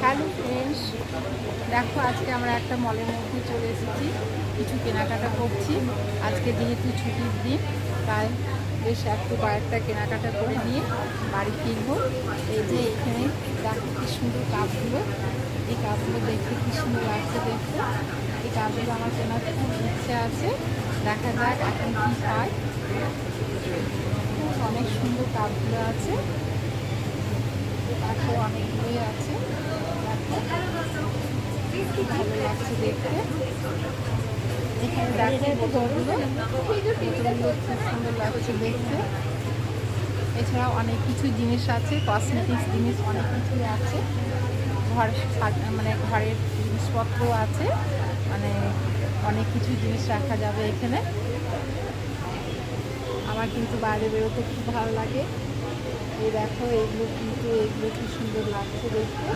Hello friends, দেখো আজকে আমরা একটা মলের মধ্যে চলে এসেছি, কিছু কেনাকাটা করছি। আজকে যেহেতু ছুটির দিন, তাই বেশ কয়েকটা কেনাকাটা করে নিয়ে বাড়ি ফিরবো। এই যে এখানে দেখো কি সুন্দর কাপগুলো, এই কাপগুলো দেখতে কি সুন্দর লাগছে দেখতে। এই কাপগুলো আমার কেনার খুব ইচ্ছে আছে, দেখা যাক এখন কি পাই। অনেক সুন্দর কাপগুলো আছে, পাশে অনেকগুলোই আছে, ভালো লাগছে দেখতে। এখানে দেখো বোতলগুলো খুব সুন্দর লাগছে দেখতে। এছাড়াও অনেক কিছু জিনিস আছে, কসমেটিক্স জিনিস অনেক কিছুই আছে। ঘরের জিনিসপত্র আছে, মানে অনেক কিছু জিনিস রাখা যাবে এখানে। আমার কিন্তু বাইরে বেরোতে খুব ভালো লাগে। এই দেখো এগুলো কি সুন্দর লাগছে দেখতে।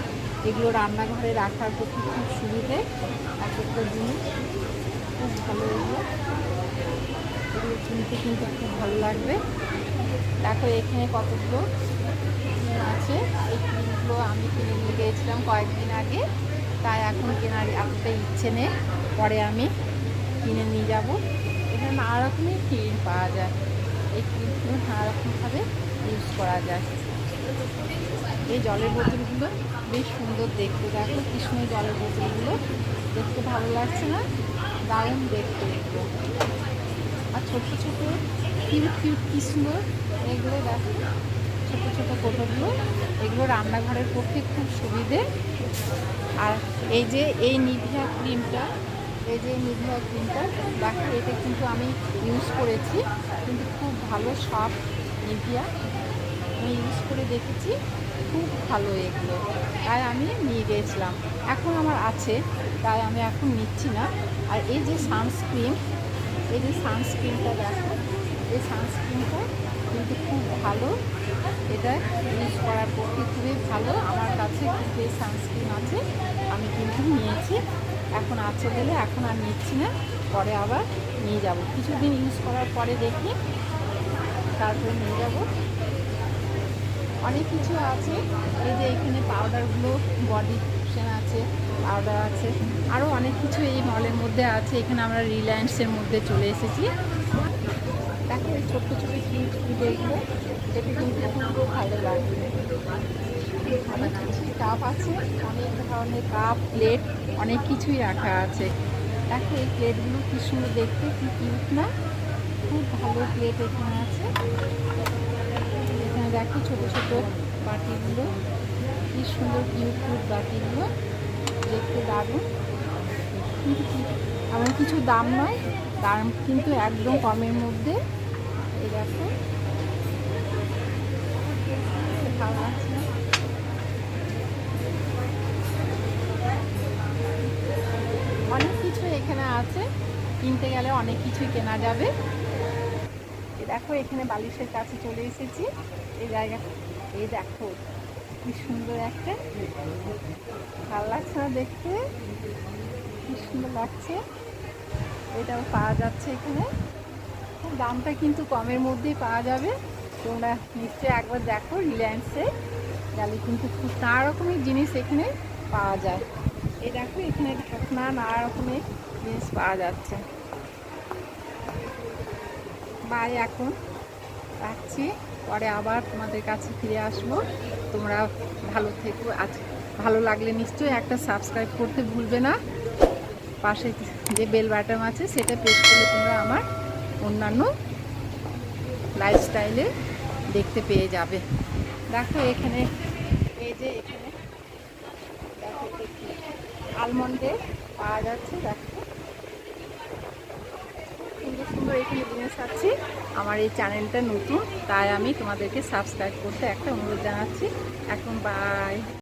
এগুলো রান্নাঘরে রাখার প্রতি খুব সুবিধে, এক একটা জিনিস খুব ভালো। এগুলো কিনতে কিন্তু খুব ভালো লাগবে। দেখো এখানে কতগুলো ক্রিম আছে। এই ক্রিমগুলো আমি কিনে নিয়ে গিয়েছিলাম কয়েকদিন আগে, তাই এখন কেনার এতটা ইচ্ছে নেই, পরে আমি কিনে নিয়ে যাব। এখানে নানা রকমের ক্রিম পাওয়া যায়, এই ক্রিমগুলো নানা রকমভাবে ইউজ করা যায়। এই জলের বোতলগুলো বেশ সুন্দর দেখতে, দেখো কি সুন্দর জলের বোতলগুলো দেখতে, ভালো লাগছে না? দারুণ দেখতে এগুলো। আর ছোট্ট ছোট কিউট কি সুন্দর এগুলো, দেখো ছোট ছোট বোতলগুলো, এগুলো রান্নাঘরের পক্ষে খুব সুবিধে। আর এই যে নিভিয়া ক্রিমটা দেখো, এটা কিন্তু আমি ইউজ করেছি, কিন্তু খুব ভালো সফট নিভিয়া, আমি ইউজ করে দেখেছি, খুব ভালো এগুলো, তাই আমি নিয়ে গিয়েছিলাম। এখন আমার আছে, তাই আমি এখন নিচ্ছি না। আর এই যে সানস্ক্রিনটা দেখো, এই সানস্ক্রিনটা কিন্তু খুব ভালো, এটা ইউজ করার পক্ষে খুবই ভালো। আমার কাছে কিন্তু এই সানস্ক্রিন আছে, আমি কিন্তু নিয়েছি। এখন আছে বলে এখন আর নিচ্ছি না, পরে আবার নিয়ে যাব, কিছুদিন ইউজ করার পরে দেখি, তারপরে নিয়ে যাব। অনেক কিছু আছে, এই যে এখানে পাউডারগুলো, বডি লোশন আছে, পাউডার আছে, আরও অনেক কিছু এই মলের মধ্যে আছে। এখানে আমরা রিলায়েন্সের মধ্যে চলে এসেছি। দেখো এই ছোট্ট ছোটো এইগুলো, এটা কিন্তু খুব ভালো লাগবে। অনেক কিছুই কাপ আছে, অনেক ধরনের কাপ, প্লেট, অনেক কিছুই রাখা আছে। দেখো এই প্লেটগুলো কি সুন্দর দেখতে, কি কিউট না? খুব ভালো প্লেট এখানে আছে। এখানে দেখো ছোট ছোট বাটিগুলো, কি সুন্দর কিউট বাটিগুলো দেখতে, দারুণ। কিন্তু এমন কিছু দাম নয়, দাম কিন্তু একদম কমের মধ্যে। এই দেখো ভালো লাগছে না? অনেক কিছু এখানে আছে, কিনতে গেলে অনেক কিছুই কেনা যাবে। দেখো এখানে বালিশের কাছে চলে এসেছি, এই জায়গা, এই দেখো কি সুন্দর একটা, ভালো লাগছে না দেখতে? কি সুন্দর লাগছে, এটাও পাওয়া যাচ্ছে এখানে। দামটা কিন্তু কমের মধ্যেই পাওয়া যাবে, তোমরা নিশ্চয়ই একবার দেখো, রিলায়েন্সে গেলে কিন্তু খুব নানা রকমের জিনিস এখানে পাওয়া যায়। এই দেখো এখানে ঢাকনা, নানা রকমের জিনিস পাওয়া যাচ্ছে। বাই, এখন রাখছি, পরে আবার তোমাদের কাছে ফিরে আসবো। তোমরা ভালো থেকো। আজ ভালো লাগলে নিশ্চয়ই একটা সাবস্ক্রাইব করতে ভুলবে না। পাশে যে বেল বাটন আছে সেটা প্রেস করলে তোমরা আমার অন্যান্য লাইফস্টাইলে দেখতে পেয়ে যাবে। দেখো এখানে, এই যে এখানে দেখো আলমন্ডের পাওয়া যাচ্ছে, দেখো সুন্দর সুন্দর এখানে জিনিস আছে। আমার এই চ্যানেলটা নতুন, তাই আমি তোমাদেরকে সাবস্ক্রাইব করতে একটা অনুরোধ জানাচ্ছি। এখন বাই।